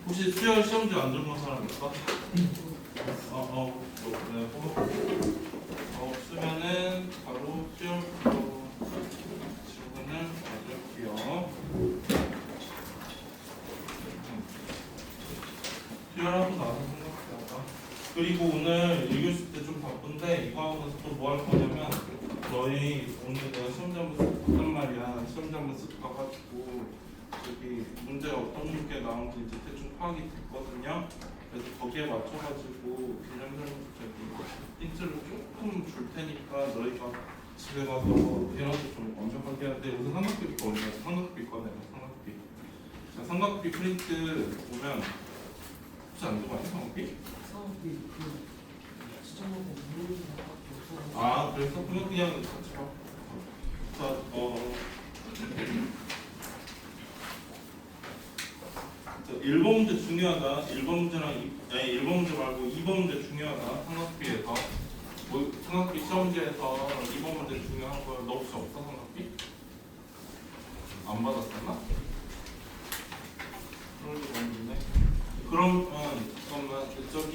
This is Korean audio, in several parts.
혹시 수열 시험지 안 들어본 사람 있어? 네, 없으면은 바로 수열부터 질문을 받을게요. 수열하고 나서 생각해봐. 그리고 오늘 1교시 때 좀 바쁜데 이거 하고 나서 또 뭐 할 거냐면 너희 오늘 내가 시험장부 봤단 말이야. 시험장부 쓱 봐가지고 저기 문제가 어떤 문제 나오는지 이제 대충 파악이 됐거든요. 그래서 거기에 맞춰가지고 개념 설명 저기 힌트를 조금 줄 테니까 너희가 집에 가서 이런 거좀 완벽하게 하는데 우선 삼각비부터 올려. 삼각비 꺼내요. 삼각비. 자, 삼각비 프린트 보면 혹시 안 들어가요? 삼각비? 상업비 그 시청하고 물리는 것도 아 그래서 그냥 같이 봐. 자, 1번 문제 중요하다. 1번 문제랑 1번 문제 말고 2번 문제 중요하다. 삼각비에서 뭐 삼각비 시험지에서 2번 문제 중요한 거 너 혹시 없어? 삼각비? 안 받았었나? 그런 게 없는데. 그러면 잠깐만 저기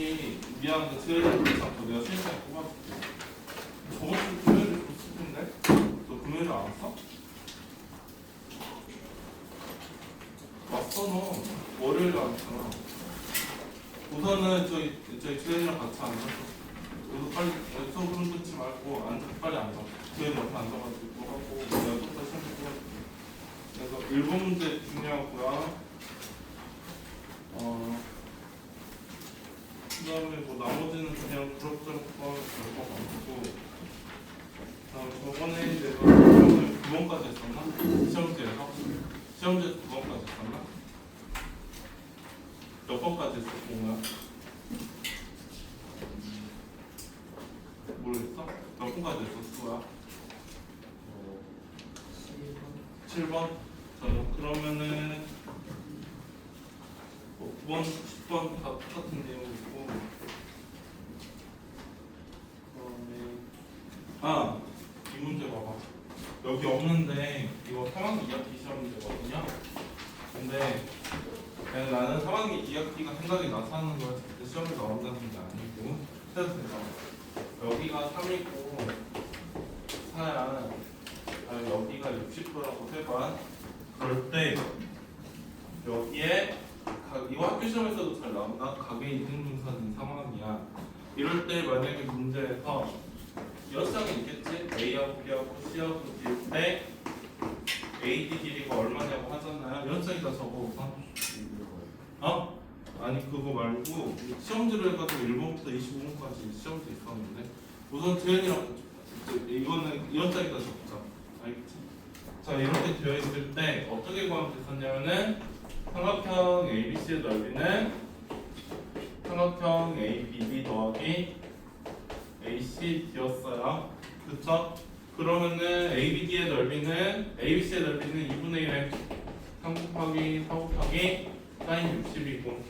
미안한데 트레이드 잡고 내가 실시간 뽑아줄게. 저번 주 금요일에 줬을 텐데? 너 금요일에 안 왔어? 왔어 너. 월요일에 왔잖아. 우선은 저희 트레이드랑 같이 앉아서 그래서 빨리 수업은 끊지 말고 빨리 앉아. 트레이드 옆에 앉아가지고 하고 내가 또 시험 뽑아줄게. 그래서 1번 문제 중요하고요. 그 다음에 뭐 나머지는 그냥 그럭저럭 별거 많고. 저번에 내가 시험을 9번까지 했었나? 시험지에서? 시험지에서 9번까지 했었나? 몇 번까지 했어? 뭐야? 모르겠어? 몇 번까지 했었어? 뭐야? 7번? 그러면은 9번, 10번 다 똑같은 내용이고 이 문제 봐봐. 여기 없는데 이거 3학기 2학기 시험 문제거든요. 근데 그냥 나는 3학기 2학기가 생각이 나서 하는 거야. 그때 시험에 나온다는 게 아니고 그래서 여기가 3이고 4야. 여기가 60도라고 해봐. 그럴 때 여기에 이거 학교 시험에서도 잘 나온다. 가계 이등분선인 상황이야. 이럴 때 만약에 문제에서 여쌍이 있겠지? A하고 B하고 C하고 D일 때 AD 길이가 얼마냐고 하잖아요. 연쌍이다 저거 우선. 아니 그거 말고 시험지로 해가지고 1번부터 25번까지 시험지 있었는데 우선 재현이랑 이거는 연쌍이다 적자. 알겠지? 자 이렇게 되어 있을 때 어떻게 구하면 됐었냐면은 삼각형 ABC의 넓이는 삼각형 ABB 더하기 ACD였어요. 그쵸? 그러면은 ABD의 넓이는 ABC의 넓이는 2분의 1에 3 곱하기 4 곱하기 사인 60이고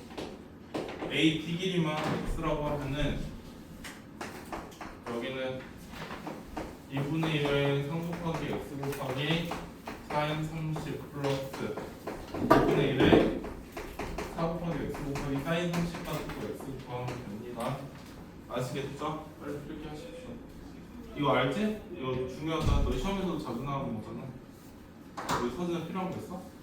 AD 길이만 X라고 하면은 여기는 2분의 1에 3 곱하기 X 곱하기 사인 30 플러스 2분의 1에 4 곱하기 X 곱하기 사인 30 가지고 X 구하면 됩니다. 아시겠죠? 빨리 필기하십시오. 이거 알지? 이거 중요하다. 너 시험에서도 자주 나오는 거잖아. 너 사진은 필요한 거 있어?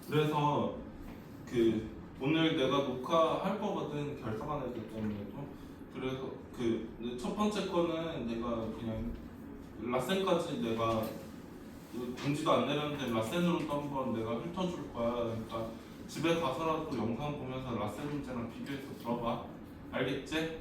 그래서 오늘 내가 녹화할 거거든. 결석한 애들 때문에도. 그래서 첫 번째 거는 내가 그냥 라센까지 내가 공지도 안 내렸는데 라센으로도 한번 내가 훑어줄 거야. 그러니까 집에 가서라도 영상 보면서 라센 문제랑 비교해서 들어봐. 알겠지?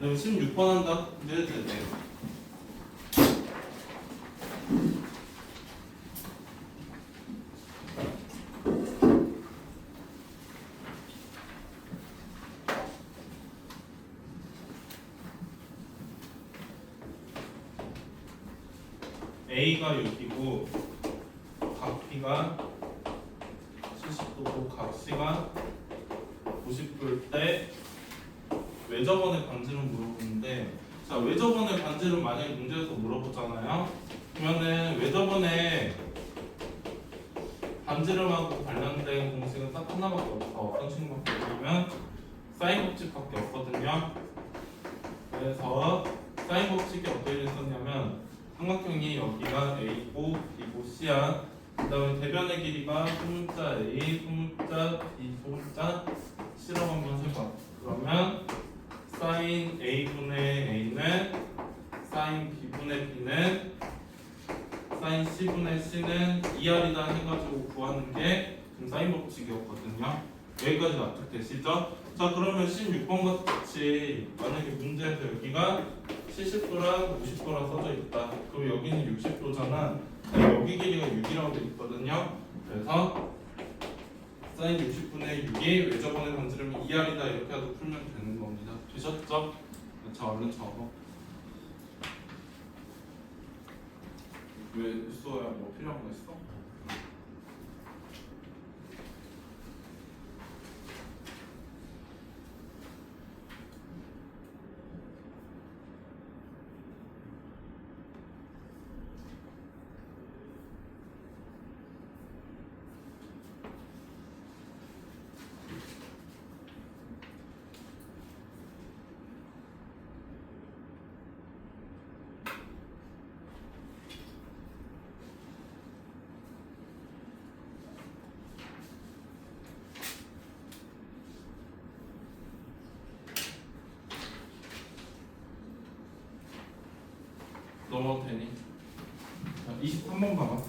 그럼 16번 한다? 네. A가 6이고 각 B가 70도고 각 C가 90도일 때 외접원의 반지름 물어보는데, 자, 외접원의 반지름 만약에 문제에서 물어보잖아요. 그러면은 외접원의 반지름하고 관련된 공식은 딱 하나밖에 없어. 어떤 식밖에 없냐면 사인 법칙밖에 없거든요. 그래서 사인 법칙이 어떻게 됐었냐면 삼각형이 여기가 A고 B고 C야. 그 다음에 대변의 길이가 소문자 A, 소문자 B, 소문자 C라고 한번 해봐. 그러면 사인 A분의 A는 사인 B분의 B는 사인 C분의 C는 2R이다 해가지고 구하는 게 지금 사인 법칙이었거든요. 여기까지 납득되시죠? 자, 그러면 16번 같이 만약에 문제에서 여기가 70도랑 50도라 써져 있다. 그럼 여기는 60도잖아. 여기 길이가 6이라고 돼 있거든요. 그래서 사인 60분의 6이 외접원의 반지름이 2R이다 이렇게 해도 풀면 되는 겁니다. 되셨죠? 자, 얼른 적어. 왜 수호야? 뭐 필요한 거 있어? 넘어도 되니? 자, 23번 봐봐.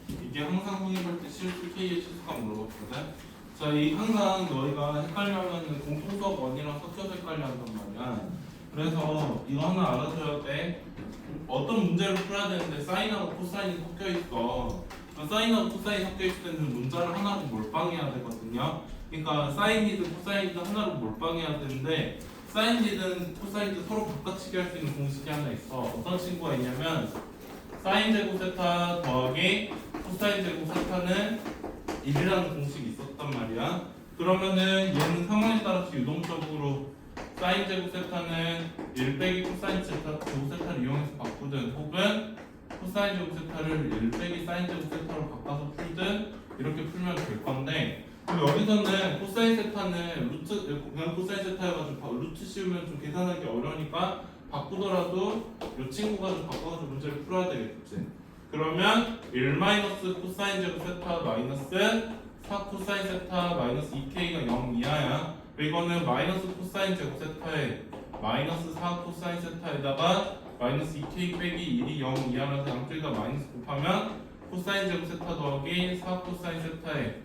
이게 항상 확인할 때 실수 K의 치수가 물어봤거든. 자, 이 항상 너희가 헷갈려하면 공통수업 원이랑 섞여서 헷갈려한단 말이야. 그래서 이거 하나 알아줘야 돼. 어떤 문제를 풀어야 되는데 사인하고 코사인이 섞여 있어. 사인하고 코사인이 섞여 있을 때는 문자를 하나로 몰빵해야 되거든요. 그러니까 사인이든 코사인이든 하나로 몰빵해야 되는데 사인이든 코사인이든 서로 바꿔치기 할 수 있는 공식이 하나 있어. 어떤 친구가 있냐면 사인 제곱 세타 더하기 코사인 제곱 세타는 1이라는 공식이 있었단 말이야. 그러면은 얘는 상황에 따라서 유동적으로 사인 제곱 세타는 1 빼기 코사인 제곱 세타를 이용해서 바꾸든 혹은 코사인 제곱 세타를 1 빼기 사인 제곱 세타로 바꿔서 풀든 이렇게 풀면 될 건데, 그럼 여기서는 코사인 세타는 루트 그냥 코사인 세타여가지고 루트 씌우면 좀 계산하기 어려우니까 바꾸더라도 이 친구가 좀 바꿔서 문제를 풀어야 되겠지. 그러면 1 마이너스 코사인 제곱 세타 마이너스 4 코사인 세타 마이너스 2k가 0 이하야. 이거는 마이너스 코사인 제곱 세타에 마이너스 4 코사인 세타에다가 마이너스 2k 빼기 1이 0 이하라서 양쪽에다 마이너스 곱하면 코사인 제곱 세타 더하기 4 코사인 세타에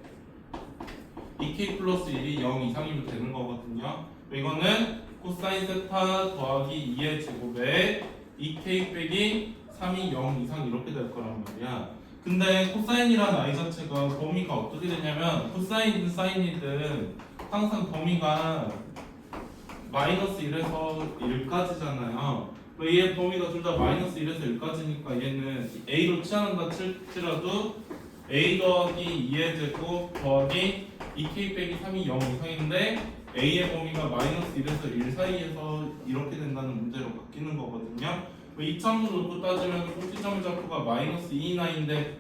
2k 플러스 1이 0 이상이면 되는 거거든요. 이거는 코사인 세타 더하기 2의 제곱에 2k 빼기 3이 0 이상 이렇게 될 거란 말이야. 근데 코사인이라는 i 자체가 범위가 어떻게 되냐면 코사인이든 사인이든 항상 범위가 마이너스 1에서 1까지잖아요. 얘의 범위가 둘 다 마이너스 1에서 1까지니까 얘는 a로 치환한다 칠지라도 a 더하기 2의 제곱 더하기 2k 빼기 3이 0 이상인데 a의 범위가 마이너스 1에서 1 사이에서 이렇게 된다는 문제로 바뀌는 거거든요. 이 참수 놓고 따지면 꼭지점의 좌표가 마이너스 2나인데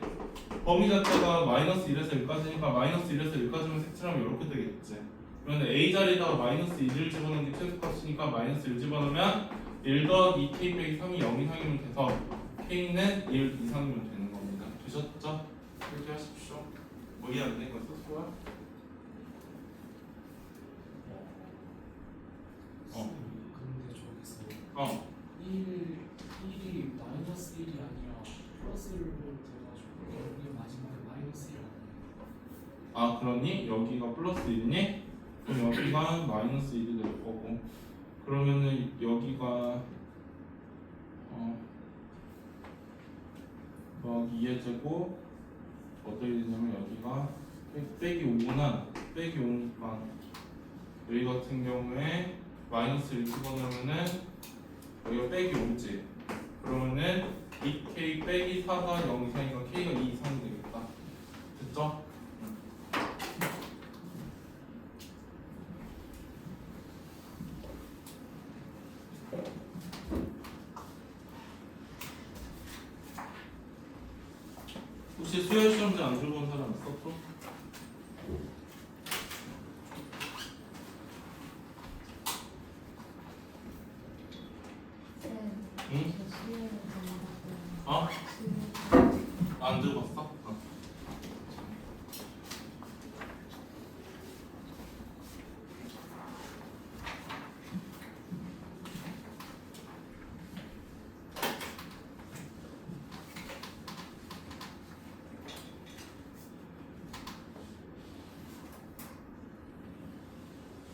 범위 자체가 마이너스 1에서 1까지니까 마이너스 1에서 1까지만 색칠하면 이렇게 되겠지. 그런데 a 자리에다가 마이너스 1을 집어넣는 게 최소값이니까 마이너스 1 집어넣으면 1 더하기 2k 빼기 3이 0 이상이면 돼서 k는 1 이상이면 되는 겁니다. 되셨죠? 이렇게 하십시오. 뭐 이해 안 되는 거 썼어요? 근데 저기서 어. 1이 마이너스 플러스 1이 아니라 플러스 1로 돼가지고 여기 마지막에 마이너스 1 아니에요? 아 그러니 여기가 플러스 1이니? 그럼 여기가 마이너스 1이 될 거고 그러면은 여기가 더하기 2의 제곱 어떻게 되냐면 여기가 빼기 5구나 빼기 5니까 여기 같은 경우에 마이너스 1 집어넣으면은 여기가 빼기 5지 그러면은 2k 빼기 4가 0 이상이니까 k가 2 이상이 되겠다 됐죠? 혹시 수열 시험지 안 들고 온 사람 있어 또? 응? 어? 안 들고 왔어?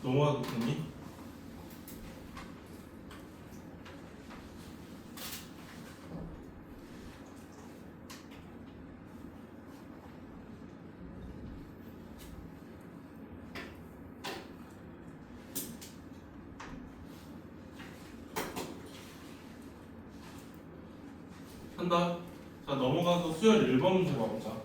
넘어가도 되니? 한다. 자 넘어가서 수열 1번 문제 봐보자.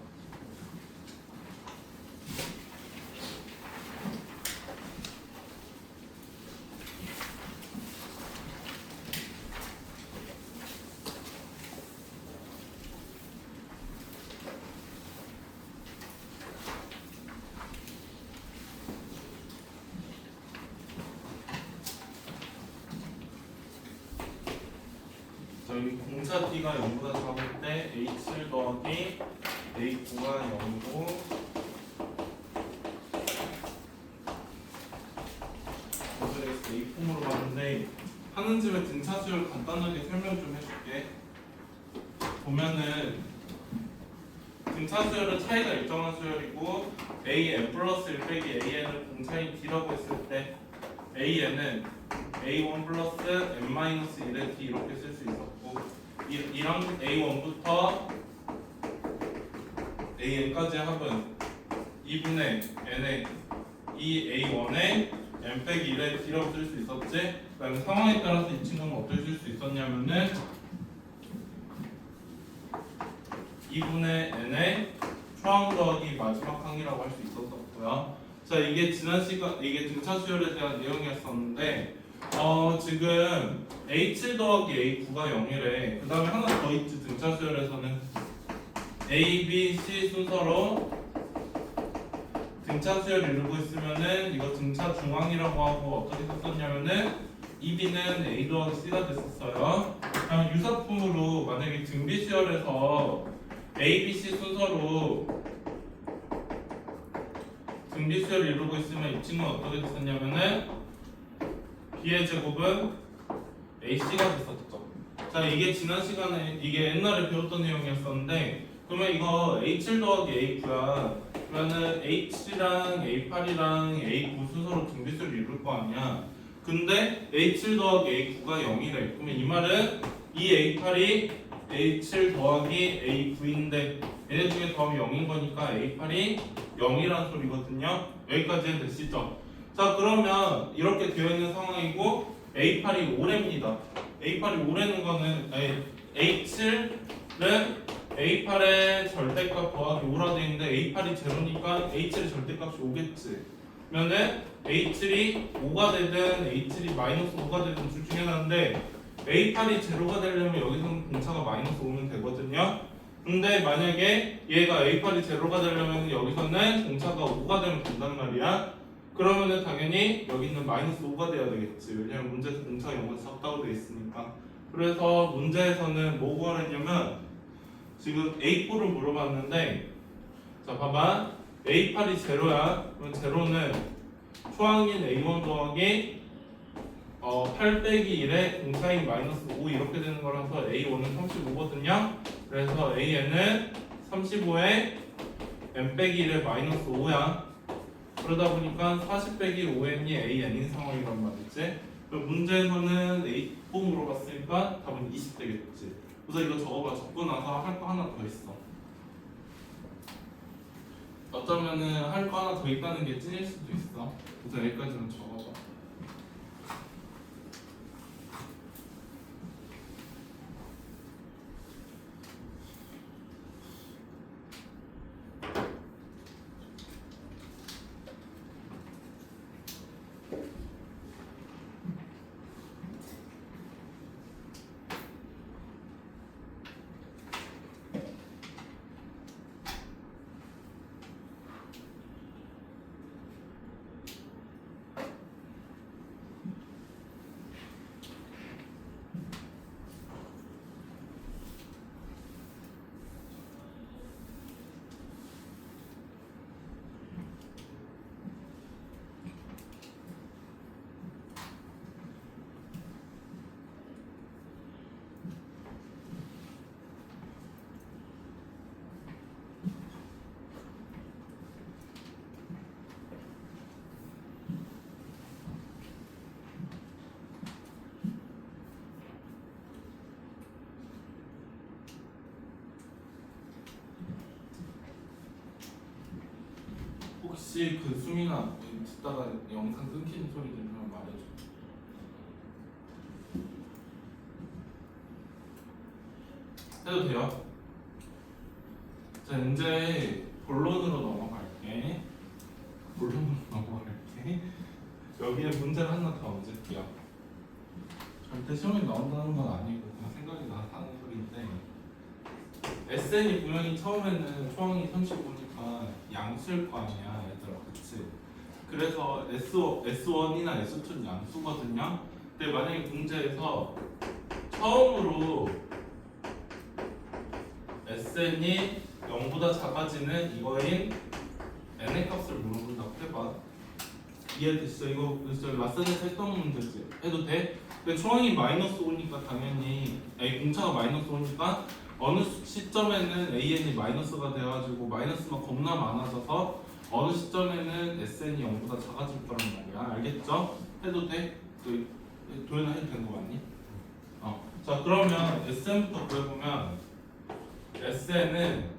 저희 공차 T가 0보다 작을 때 H7 더하기 A9가 0이고 그래서 A 폼으로 봤는데 하는 집에 등차 수열 간단하게 설명 좀 해줄게. 보면은 등차 수열은 차이가 일정한 수열이고 AN 플러스 1 빼기 AN을 공차인 D라고 했을 때 AN은 A1 플러스 N-1의 D 이렇게 쓸 수 있었고 이랑 A1부터 AN까지의 합은 2분의 N의 이 A1의 N 빼기 1의 D라고 쓸 수 있었지. 그 다음에 상황에 따라서 이 친구는 어떻게 쓸 수 있었냐면은 2분의 N의 초항 더하기 마지막 항이라고 할 수 있었고요. 자 이게 지난 시간 이게 등차 수열에 대한 내용이었었는데 지금 A7 더하기 A9가 0이래. 그 다음에 하나 더 있지. 등차 수열에서는 A, B, C 순서로 등차 수열을 이루고 있으면은 이거 등차 중앙이라고 하고 어떻게 썼었냐면은 EB는 A 더하기 C가 됐었어요. 그럼 유사품으로 만약에 등비 수열에서 A, B, C 순서로 등비 수열을 이루고 있으면 이 친구는 어떻게 됐었냐면은 B의 제곱은 AC가 됐었죠. 자 이게 지난 시간에 이게 옛날에 배웠던 내용이었었는데 그러면 이거 A7 더하기 A9야. 그러면은 H랑 A8이랑 A9 순서로 등비수를 이룰 거 아니야. 근데 A7 더하기 A9가 0이래. 그러면 이 말은 이 A8이 A7 더하기 A9인데 얘네 중에 더하면 0인 거니까 A8이 0이라는 소리거든요. 여기까지는 되시죠? 자 그러면 이렇게 되어 있는 상황이고 A8이 5래입니다. A8이 5래는 거는 A7은 A8의 절대값 더하기 5라 되어 있는데 A8이 제로니까 A7의 절대값이 5겠지. 그러면은 A7이 5가 되든 A7이 마이너스 5가 되든 둘 중에 하나인데 A8이 제로가 되려면 여기서는 공차가 마이너스 5면 되거든요. 근데 만약에 얘가 A8이 제로가 되려면 여기서는 공차가 5가 되면 된단 말이야. 그러면은 당연히 여기는 마이너스 5가 돼야 되겠지. 왜냐면 문제에서 공차가 0에서 작다고 되어 있으니까. 그래서 문제에서는 뭐 구하랬냐면 지금 A9를 물어봤는데 자 봐봐 A8이 제로야. 그러면 제로는 초항인 A1 더하기 8 빼기 1에 공차인 마이너스 5 이렇게 되는 거라서 A1은 35거든요. 그래서 AN은 35에 n 빼기 1에 마이너스 5야. 그러다 보니까 40 빼기 5n이 AN인 상황이란 말이지. 그럼 문제에서는 A4 물어봤으니까 답은 20 되겠지. 그래서 이거 적고 나서 할 거 하나 더 있어. 어쩌면은 할 거 하나 더 있다는 게 찐일 수도 있어. 그래서 여기까지는 적어봐. 혹시 그 수민아 듣다가 영상 끊기는 소리 들으면 말해줘. 해도 돼요? 자 이제 본론으로 넘어갈게. 여기에 문제를 하나 더 얹을게요. 절대 시험에 나온다는 건 아니고 그냥 생각이 나서 하는 소리인데 SN이 분명히 처음에는 초항이 35니까 양수일 거 아니야 얘들아, 그치? 그래서 S1이나 S2는 양수거든요. 근데 만약에 문제에서 처음으로 SN이 0보다 작아지는 이거인 n의 값을 물어본다고 해봐. 이해됐어? 이거 진짜 라센에서 했던 문제지. 해도 돼? 근데 초항이 마이너스 5니까 당연히 공차가 마이너스 5니까 어느 시점에는 AN이 마이너스가 돼가지고 마이너스가 겁나 많아져서 어느 시점에는 SN이 0보다 작아질 거란 말이야. 알겠죠? 해도 돼? 도현아 해도 되는 거 맞니? 자 그러면 SN부터 구해보면 SN은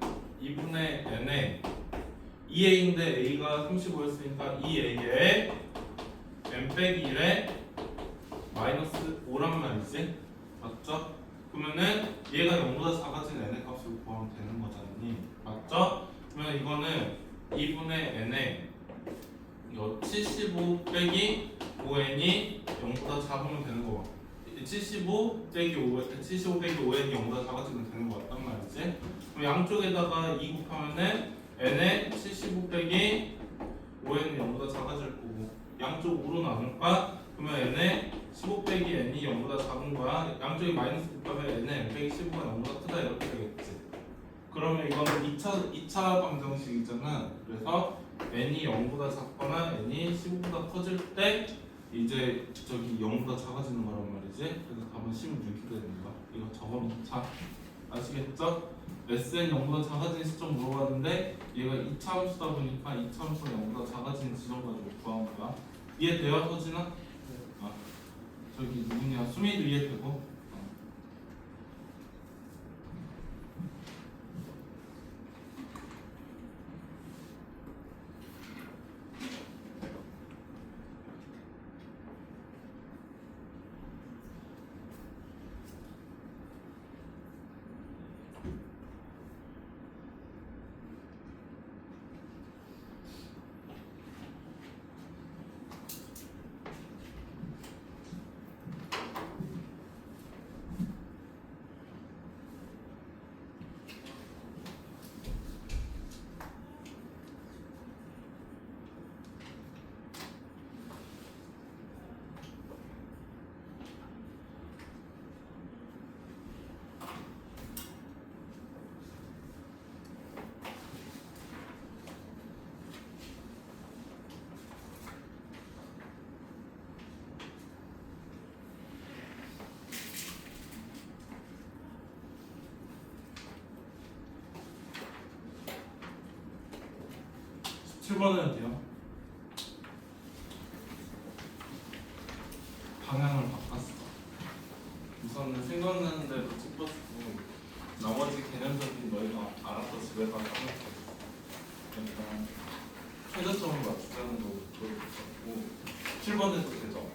2분의 n에 2a인데 a가 35였으니까 2a에 n 빼기 1에 마이너스 5란 말이지. 맞죠? 그러면은 얘가 0보다 작아진 n의 값을 구하면 되는 거잖니. 맞죠? 그러면 이거는 2분의 n에 75 빼기 5n이 0보다 작으면 되는 거. 75 빼기 5n이 0보다 작아지면 되는 거 같단 말이지. 그럼 양쪽에다가 2 곱하면은 n에 75 빼기 5n이 0보다 작아질 거고 양쪽 5로 나눌까? 그러면 n에 15 빼기 n이 0보다 작은 거야. 양쪽이 마이너스 곱하면 n에 n 빼기 15가 0보다 크다 이렇게 되겠지. 그러면 이거는 2차 방정식이잖아. 그래서 n이 0보다 작거나 n이 15보다 커질 때 이제 저기 0보다 작아지는 거란 말이지. 그래서 답은 16이 되는 거야. 이거 적어놓자. 아시겠죠? SN 0보다 작아지는 시점 물어봤는데 얘가 2차 함수다 보니까 2차 함수가 0보다 작아지는 지점 가지고 구한 거야. 이해돼요, 서진아? 저기 누구냐? 수미도 이해되고. 7번은 돼요. 방향을 바꿨어. 우선은 생각나는 대로 찍어주고 나머지 개념적인 너희가 알아서 집에 가서 하면 돼. 그러니까 최저점을 맞추자는 거 보여줬고 7번에도 되죠.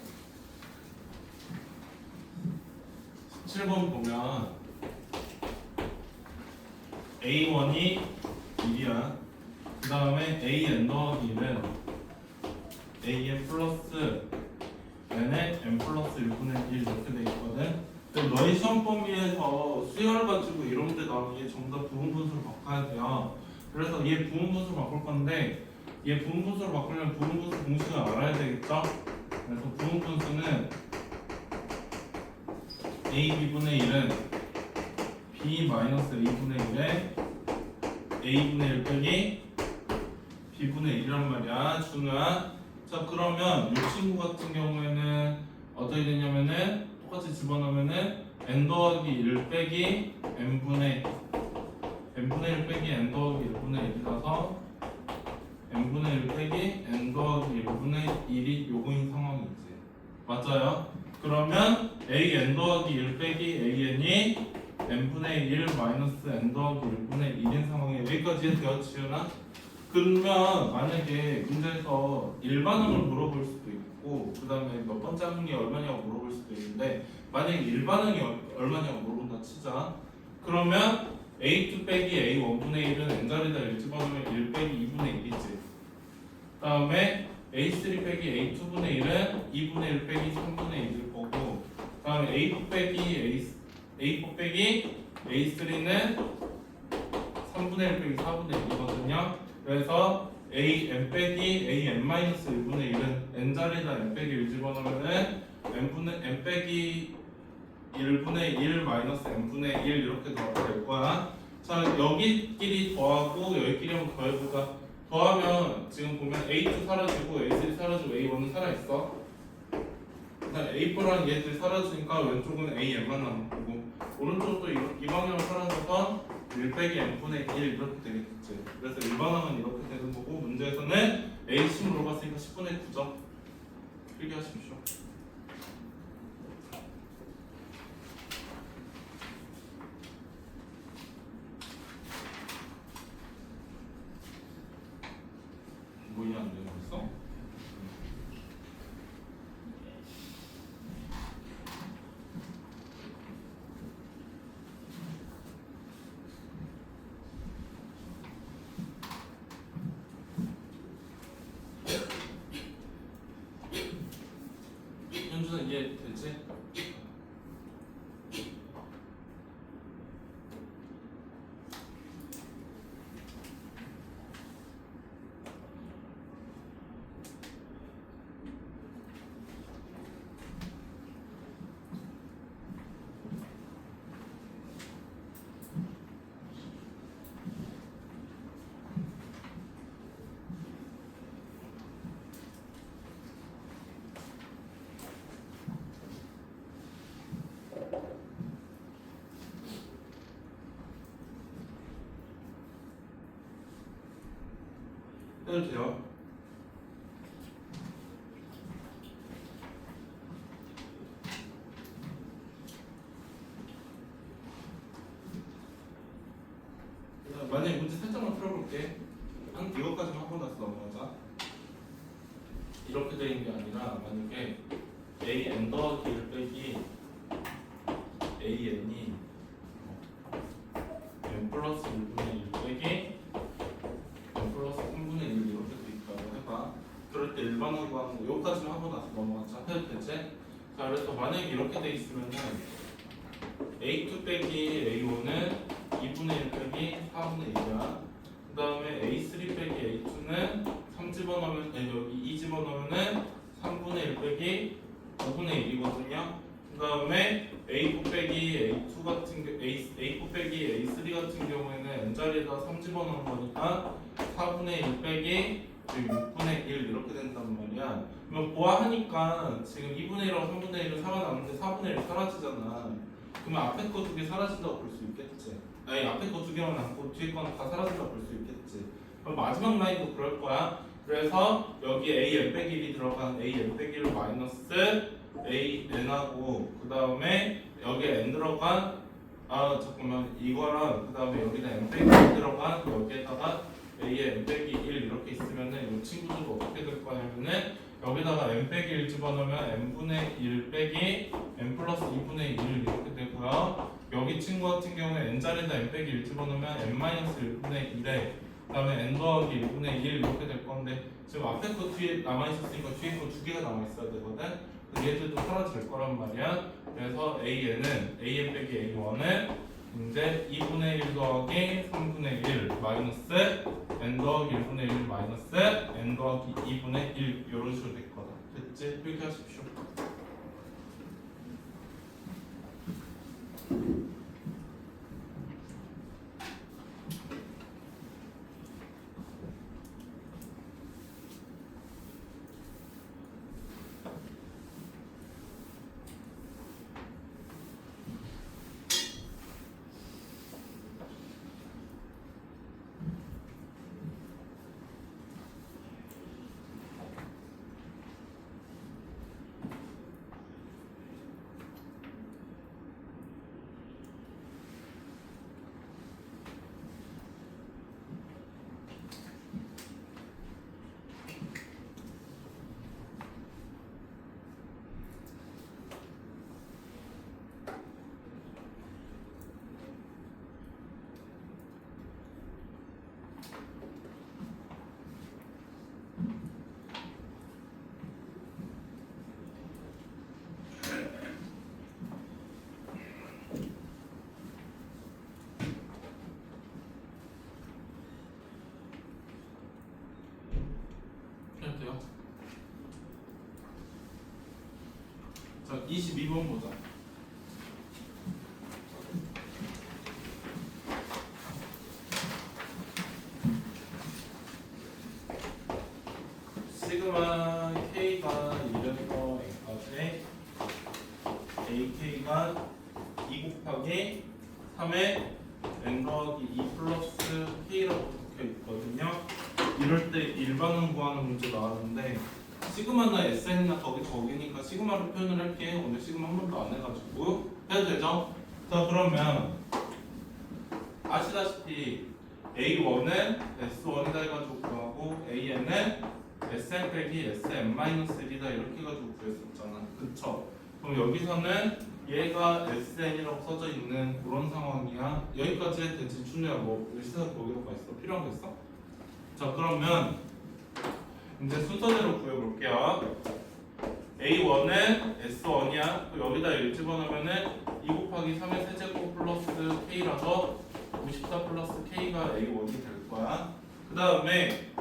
7번 보면 A1이 1이야. 그 다음에 AN 더하기 1은 AN 플러스 n에 n 플러스 1분의 1 이렇게 돼 있거든. 근데 너희 시험 범위에서 수열을 가지고 이런 데 나오면 얘 전부 다 부분 분수를 바꿔야 돼요. 그래서 얘 부분 분수를 바꿀 건데 얘 부분 분수를 바꾸려면 부분 분수 공식을 알아야 되겠죠? 그래서 부분 분수는 AB분의 1은 B 마이너스 A분의 1에 A분의 1 빼기 B분의 1이란 말이야. 준우야. 자 그러면 이 친구 같은 경우에는 어떻게 되냐면은 똑같이 집어넣으면은 n 더하기 1 빼기 n분의 1 빼기 n 더하기 1분의 1이라서 n분의 1 빼기 n 더하기 1분의 1이 요거인 상황이지. 맞아요? 그러면 an 더하기 1 빼기 an이 n분의 1 마이너스 n 더하기 1분의 1인 상황에 여기까지 해도 지우나? 그러면 만약에 문제에서 일반항을 물어볼 수도 있고 그 다음에 몇 번째 항이 얼마냐고 물어볼 수도 있는데 만약에 일반항이 얼마냐고 물어본다 치자. 그러면 A2 빼기 A1분의 1은 n자리에다 1 집어넣으면 1 빼기 2분의 1이지. 그 다음에 A3 빼기 A2분의 1은 2분의 1 빼기 3분의 1일 거고 그 다음에 A4 빼기 A4 빼기 A3는 3분의 1 빼기 4분의 1이거든요. 그래서 an 빼기 an 마이너스 1분의 1은 n자리에다 n 빼기 1 집어넣으면은 n 빼기 1분의 1 마이너스 n분의 1 이렇게 될 거야. 자 여기끼리 더하고 여기끼리 한번 더해보자. 더하면 지금 보면 A2 사라지고 A3 사라지고 A1은 살아있어. A4랑 얘들이 사라지니까 왼쪽은 AN만 남은 거고 오른쪽은 또 이 방향으로 사라져서 1 빼기 n분의 1 이렇게 되겠지. 그래서 일반항은 이렇게 되는 거고 문제에서는 A10 물어봤으니까 10분의 9죠. 필기하십시오. 뭐 이해 안 되는 거 있어? 현준아 이해 되지? 해도 돼요? 만약에 문제 살짝만 풀어볼게. 한 이것까지만 하고 나서 넘어가자. 이렇게 되는 게 아니라 만약에 an 더하기 1 빼기 an이 n 플러스 1분의 1 빼기 n 플러스 3분의 1 이렇게 돼 있다고 해봐. 그럴 때 일반으로 하는 거 여기까지만 하고 나서 넘어가자. 해도 되지? 자 그래서 만약에 이렇게 돼 있으면은 A2 빼기 A5는 2분의 1 빼기 4분의 1이야. 그 다음에 A3 빼기 A2는 3 집어넣으면 여기 2 집어넣으면은 3분의 1 빼기 5분의 1이거든요. 그 다음에 A4 빼기 A2 같은 A4 빼기 A3 같은 경우에는 n자리에다 3 집어넣은 거니까 4분의 1 빼기 6분의 1 이렇게 된단 말이야. 그러면 보아하니까 지금 2분의 1하고 3분의 1은 살아남는데 4분의 1 사라지잖아. 그러면 앞에 거 두 개 사라진다고 볼 수 있겠지. 아니 앞에 거 두 개만 남고 뒤에 거는 다 사라진다고 볼 수 있겠지. 그럼 마지막 라인도 그럴 거야. 그래서 여기 a n 빼기 1이 들어간 a n 빼기 1 마이너스 a n하고 그 다음에 여기 n 들어간 잠깐만 이거랑 그 다음에 여기다 n 빼기 1 들어간 여기에다가 a n 빼기 1 이렇게 있으면은 이 친구들도 어떻게 될 거냐면은 여기다가 n 빼기 1 집어넣으면 n분의 1 빼기 n 플러스 2분의 1 이렇게 되고요. 여기 친구 같은 경우에 n자리에다 n 빼기 1 집어넣으면 n 마이너스 1분의 1에 그 다음에 n 더하기 1분의 1 이렇게 될 건데 지금 앞에 거 뒤에 남아있었으니까 뒤에 거 두 개가 남아있어야 되거든. 얘들도 사라질 거란 말이야. 그래서 an은 an 빼기 a1은 이제 2분의 1 더하기 3분의 1 마이너스 n 더하기 1분의 1 마이너스 n 더하기 2분의 1 이런 식으로 될 거다. 됐지? 표기하십시오. 해도 돼요? 자, 22번 보자. 시그마 k가 1에서 n까지 ak가 2 곱하기 3의 n 더하기 2 플러스 k라고 적혀 있거든요. 이럴 때 일반은 구하는 문제 나왔는데 시그마나 SN이나 거기니까 시그마로 표현을 할게. 오늘 시그마 한 번도 안 해가지고 해도 되죠? 자 그러면 아시다시피 A1은 S1이다 해가지고 구하고 AN은 SN 빼기 SN-1이다 이렇게 해가지고 구했었잖아. 그쵸? 그럼 여기서는 얘가 SN이라고 써져 있는 그런 상황이야. 여기까지 했지. 준우야 뭐 일시서 거기로가 있어? 필요한 거 있어? 자 그러면 이제 순서대로 구해볼게요. A1은 S1이야. 여기다 1 집어넣으면은 2 곱하기 3의 세제곱 플러스 K라서 54 플러스 K가 A1이 될 거야. 그 다음에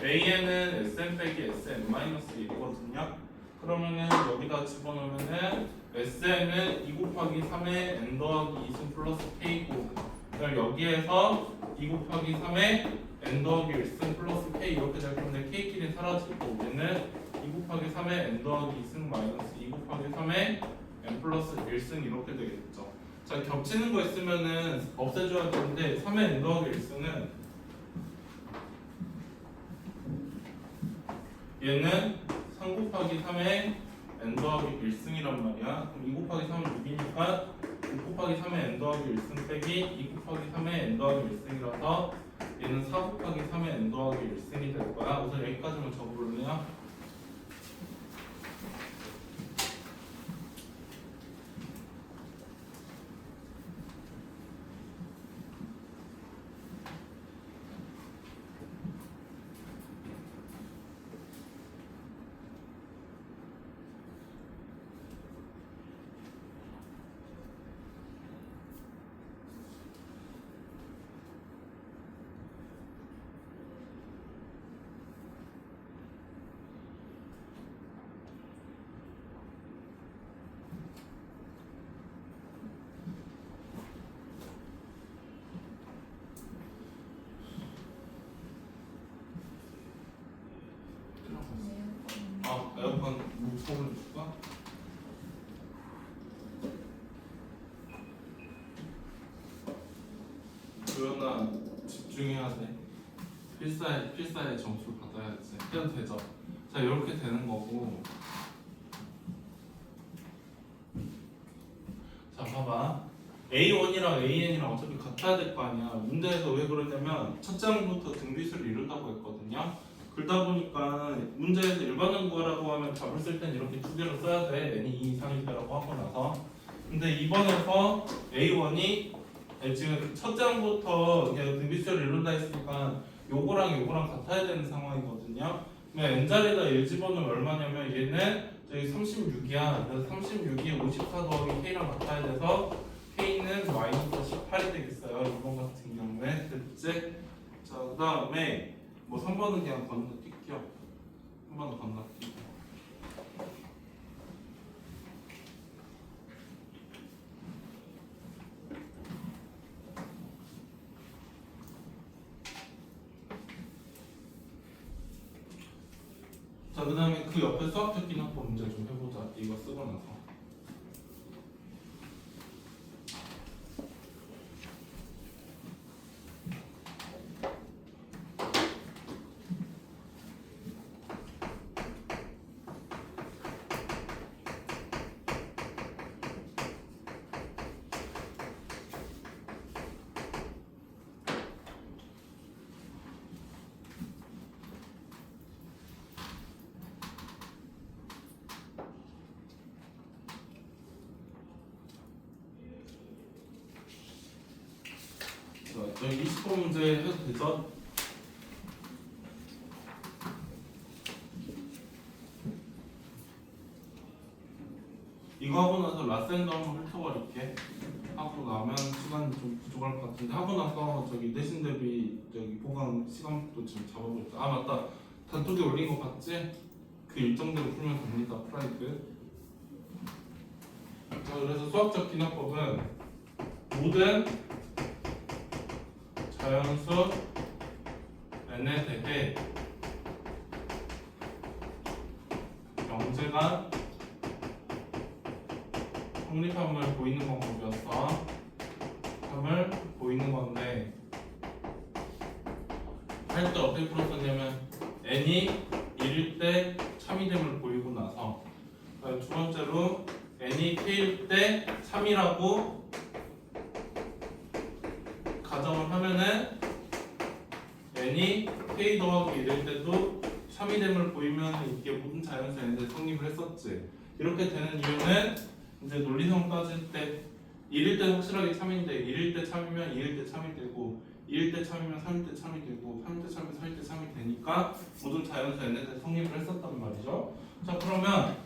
AN은 SN 빼기 SN-1이거든요. 그러면은 여기다 집어넣으면은 SN은 2 곱하기 3의 N 더하기 2승 플러스 K고 그다음 여기에서 2 곱하기 3의 N 더하기 1승 플러스 K 이렇게 될 건데 K끼리 사라지고 얘는 2 곱하기 3의 N 더하기 2승 마이너스 2 곱하기 3의 N 플러스 1승 이렇게 되겠죠. 자 겹치는 거 있으면은 없애줘야 되는데 3의 N 더하기 1승은 얘는 3 곱하기 3의 N 더하기 1승이란 말이야. 그럼 2 곱하기 3은 6이니까 6 곱하기 3의 N 더하기 1승 빼기 2 곱하기 3의 N 더하기 1승이라서 얘는 4 곱하기 3의 N 더하기 1승이 될 거야. 우선 여기까지만 적어볼래요? 에어컨 무서운 줄까? 조연아 집중해야 돼. 필사의 점수를 받아야지. 해도 되죠. 자, 이렇게 되는 거고. 자, 봐봐. A1이랑 AN이랑 어차피 같아야 될 거 아니야. 문제에서 왜 그러냐면 첫 장부터 등비수를 이룬다고 했거든요. 그러다 보니까 문제에서 일반은 구하라고 하면 답을 쓸 땐 이렇게 두 개로 써야 돼. n이 2 이상일 때라고 하고 나서. 근데 이번에서 A1이 지금 첫 장부터 등비수를 이룬다 했으니까 요거랑 요거랑 같아야 되는 상황이거든요. 그러면 n자리에다 1 집어넣으면 얼마냐면 얘는 저기 36이야. 그래서 36이 54 더하기 k랑 같아야 돼서 k는 마이너스 18이 되겠어요. 이번 같은 경우에. 됐지? 자, 그 다음에 뭐 3번은 그냥 건너뛸게요. 3번은 건너뛰고. 자, 그 다음에 그 옆에 수학적 기능법 문제 좀 해보자. 이거 쓰고 나서. 자, 여기 20번 문제 해도 되죠? 이거 하고 나서 라센도 한번 훑어버릴게. 하고 나면 시간이 좀 부족할 것 같은데 하고 나서 저기 내신 대비 저기 보강 시간도 좀 잡아볼까? 아 맞다. 단톡에 올린 거 봤지? 그 일정대로 풀면 됩니다. 프라이드. 자, 그래서 수학적 기납법은 모든 자연수 n에 대해 영재가 성립함을 보이는 방법이었어. 함을 보이는 건데 할 때 어떻게 풀었었냐면 n이 1일 때 참이됨을 보이고 나서 두 번째로 n이 k일 때 3이라고 가정을 하면은 n이 k 더하기 1일 때도 3이됨을 보이면 이게 모든 자연수 n에 성립을 했었지. 이렇게 되는 이유는 이제 논리성 따질 때 1일 때 확실하게 참인데 1일 때 참이면 2일 때 참이 되고 2일 때 참이면 3일 때 참이 되고 3일 때 참이면 4일 때 참이 되니까 모든 자연수 n에 성립을 했었단 말이죠. 자, 그러면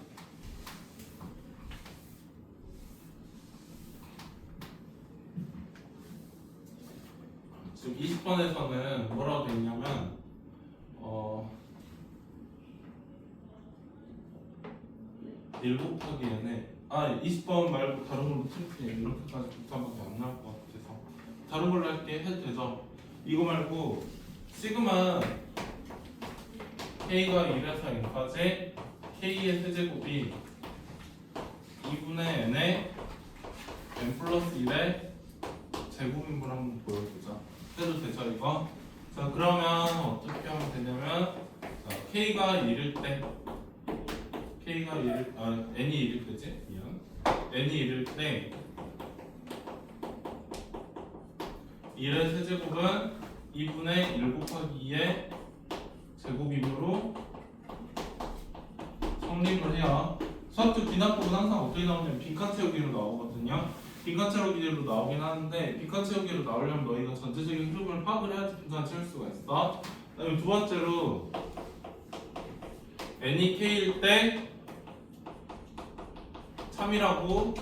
지금 20번에서는 뭐라고 돼 있냐면 1 곱하기 n에 20번 말고 다른 걸로 틀게. 이렇게까지 복잡하게 안 나올 것 같아서 다른 걸로 할게. 해도 되죠? 이거 말고 시그마 k가 1에서 n까지 k의 세제곱이 2분의 n의 n 플러스 1의 제곱인물 한번 보여보자. 해도 되죠 이거? 자, 그러면 어떻게 하면 되냐면 k가 1일 때 k가 1일 n이 1일 때지? 미안. n이 1일 때 1의 세제곱은 2분의 1 곱하기 2의 제곱이므로 성립을 해야 수학적 기납법은 항상 어떻게 나오냐면 빈칸 채우기로 나오거든요. 빈칸 채우기로 나오긴 하는데 빈칸 채우기로 나오려면 너희가 전체적인 흐름을 파악을 해야지 빈칸 채울 수가 있어. 그다음에 두 번째로 n이 k일 때 3이라고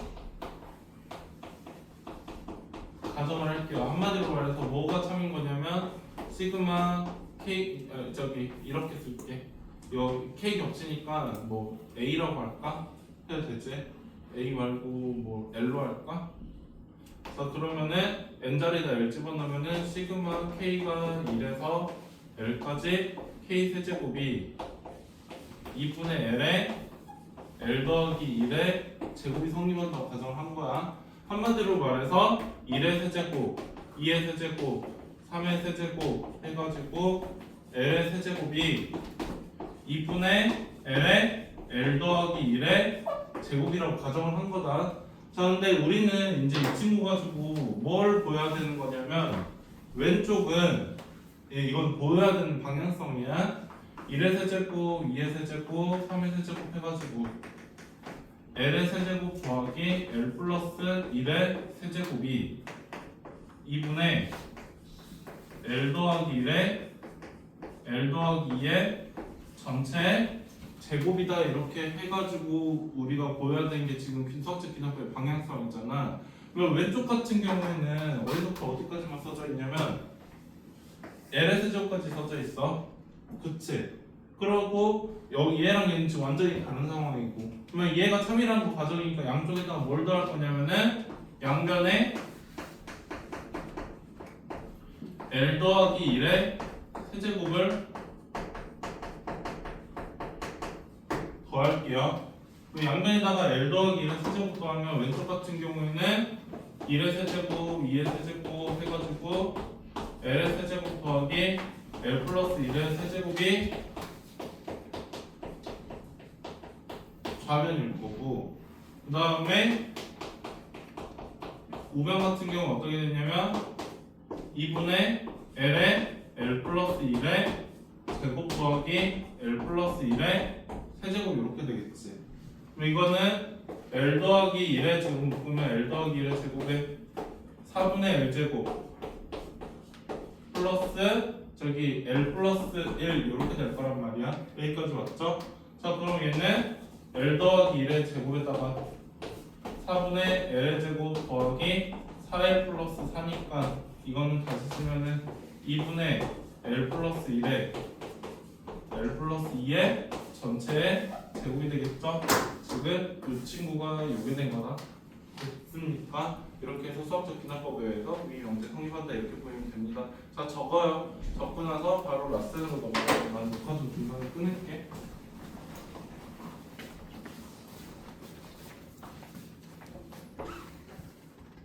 가정을 할게요. 한마디로 말해서 뭐가 참인 거냐면 시그마 k 이렇게 쓸게. 여기 k 겹치니까 뭐 a라고 할까? 해도 되지? a 말고 뭐 l로 할까? 자, 그러면은 n자리에다 l 집어넣으면은 시그마 k가 1에서 l까지 k 세제곱이 2분의 l에 l 더하기 1의 제곱이 성립한다고 가정을 한 거야. 한마디로 말해서 1의 세제곱, 2의 세제곱, 3의 세제곱 해가지고 L의 세제곱이 2분의 L의 L 더하기 1의 제곱이라고 가정을 한 거다. 자, 근데 우리는 이제 이 친구 가지고 뭘 보여야 되는 거냐면 왼쪽은 이건 보여야 되는 방향성이야. 1의 세제곱, 2의 세제곱, 3의 세제곱 해가지고 L의 세제곱 더하기 L 플러스 1의 세제곱이 2분의 L 더하기 1의 L 더하기 2의 전체 제곱이다 이렇게 해가지고 우리가 보여야 되는 게 지금 수학적 기납부의 방향성이잖아. 그럼 왼쪽 같은 경우에는 어디부터 어디까지만 써져 있냐면 L의 세제곱까지 써져 있어. 그치? 그러고 여기 얘랑 얘는 지금 완전히 다른 상황이고 그러면 얘가 3이라는 거 가정이니까 양쪽에다가 뭘 더할 거냐면은 양변에 L 더하기 1의 세제곱을 더할게요. 그 양변에다가 L 더하기 1의 세제곱 더하면 왼쪽 같은 경우에는 1의 세제곱, 2의 세제곱 해가지고 L의 세제곱 더하기 L 플러스 1의 세제곱이 좌변일 거고 그 다음에 우변 같은 경우는 어떻게 되냐면 2분의 L의 L 플러스 1의 제곱 더하기 L 플러스 1의 세제곱 이렇게 되겠지. 그럼 이거는 L 더하기 1의 제곱 묶으면 L 더하기 1의 제곱에 4분의 L 제곱 플러스 저기 L 플러스 1 이렇게 될 거란 말이야. 여기까지 맞죠? 자, 그럼 얘는 L 더하기 1의 제곱에다가 4분의 L의 제곱 더하기 4L 플러스 4니까 이거는 다시 쓰면은 2분의 L 플러스 1의 L 플러스 2의 전체의 제곱이 되겠죠? 지금 이 친구가 요게 된 거다. 됐습니까? 이렇게 해서 수학적 기납법에 의해서 위 명제 성립한다 이렇게 보이면 됩니다. 자, 적어요. 적고 나서 바로 라스로 넘어가요.